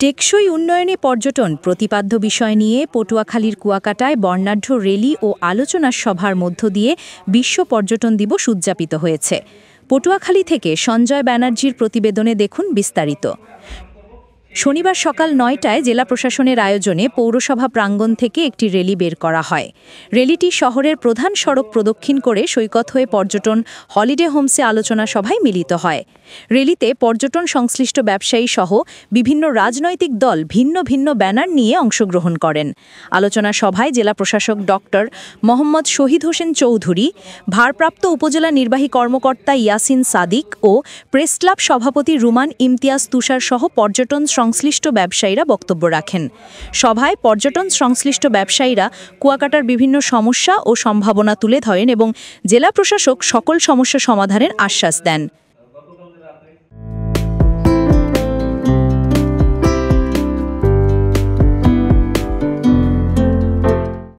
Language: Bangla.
টেকসই উন্নয়নে পর্যটন প্রতিপাদ্য বিষয় নিয়ে পটুয়াখালীর কুয়াকাটায় বর্ণাঢ্য র্যালি ও আলোচনা সভার মধ্য দিয়ে বিশ্ব পর্যটন দিবস উদযাপিত হয়েছে। পটুয়াখালী থেকে সঞ্জয় ব্যানার্জির প্রতিবেদনে দেখুন বিস্তারিত। শনিবার সকাল ৯টায় জেলা প্রশাসনের আয়োজনে পৌরসভা প্রাঙ্গণ থেকে একটি র্যালি বের করা হয়। র্যালিটি শহরের প্রধান সড়ক প্রদক্ষিণ করে সৈকত হয়ে পর্যটন হলিডে হোমসে আলোচনা সভায় মিলিত হয়। র্যালিতে পর্যটন সংশ্লিষ্ট ব্যবসায়ী সহ বিভিন্ন রাজনৈতিক দল ভিন্ন ভিন্ন ব্যানার নিয়ে অংশগ্রহণ করেন। আলোচনা সভায় জেলা প্রশাসক ডক্টর মোহাম্মদ শহীদ হোসেন চৌধুরী, ভারপ্রাপ্ত উপজেলা নির্বাহী কর্মকর্তা ইয়াসিন সাদিক ও প্রেস ক্লাব সভাপতি রুমান ইমতিয়াজ তুষার সহ পর্যটন সংশ্লিষ্ট ব্যবসায়ীরা বক্তব্য রাখেন। সভায় পর্যটন সংশ্লিষ্ট ব্যবসায়ীরা কুয়াকাটার বিভিন্ন সমস্যা ও সম্ভাবনা তুলে ধরেন এবং জেলা প্রশাসক সকল সমস্যা সমাধানের আশ্বাস দেন।